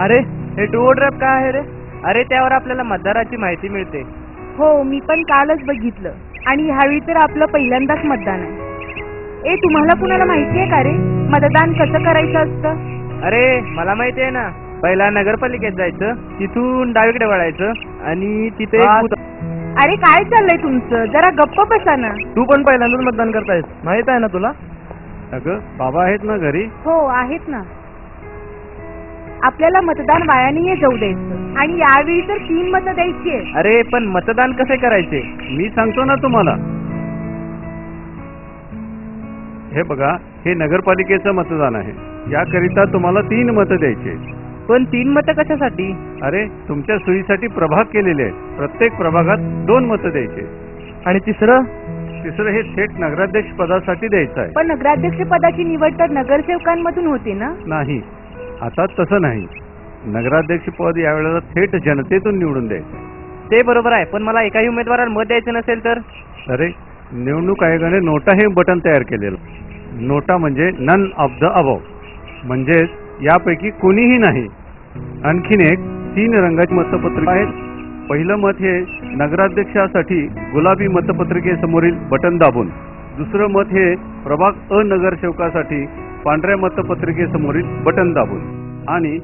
अरे हे Duo drive काय आहे रे? अरे त्यावर आपल्याला मतदाराची माहिती मिळते. हो, मी पण कालच बघितलं आणि ह्यावेळी तर आपलं पहिल्यांदाच मतदान आहे. तुम्हाला कुणाला माहिती आहे का रे मतदान कसं करायचं असतं? अरे मला माहिती आहे ना. पहिला नगरपालिकेत जायचं, तिथून डावीकडे वळायचं आणि तिथे एक बूथ. अरे काय चाललंय तुमचं? जरा गप्प बसा ना. तू पण पहिल्यांदाच मतदान करतायस, माहित आहे ना तुला? अगं बाबा आहेत ना घरी? हो आहेत ना. आपल्याला मतदान वाया नाहीये जाऊ द्यायचं आणि यावेळी तर 3 मतं द्यायची आहे. अरे पण मतदान कसे करायचे मी सांगतो ना तुम्हाला. हे बघा, हे नगरपालिकेचं मतदान आहे. याकरिता तुम्हाला 3 मतं द्यायची. पण 3 मतं कशासाठी? अरे तुमच्या सोयीसाठी प्रभाग केलेले आहेत. प्रत्येक प्रभागात 2 मतं द्यायचे. आणि तिसरं हे थेट नगराध्यक्ष पदासाठी द्यायचं आहे. पण नगराध्यक्ष पदाची निवड तर नगरसेवकांमधून होते ना? नाही, आता तसं नाही. नगराध्यक्ष पद यावेळेला थेट जनतेतून निवडून द्यायचं. ते बरोबर आहे, पण मला एकाही उमेदवाराला मत द्यायचं नसेल तर? अरे निवडणूक आयोगाने नोटा हे बटन तयार केलेलं. नोटा म्हणजे नन ऑफ द अबव, म्हणजेच यापैकी कोणीही नाही. आणखीन एक 3 रंगाची मतपत्रिका आहेत. पहिलं मत हे नगराध्यक्षासाठी गुलाबी मतपत्रिकेसमोरील बटन दाबून, दुसरं मत हे प्रभाग अ नगरसेवकासाठी पांढऱ्या मतपत्रिकेसमोरील बटन दाबून, आणि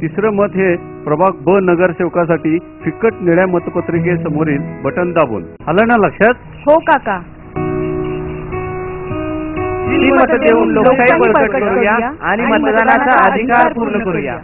तिसरं मत हे प्रभाग ब नगरसेवकासाठी फिकट निळ्या मतपत्रिकेसमोरील बटन दाबून. आलं ना लक्षात? हो काका. 3 मतं देऊन लोकशाही बळकट करूया आणि मतदानाचा अधिकार पूर्ण करूया.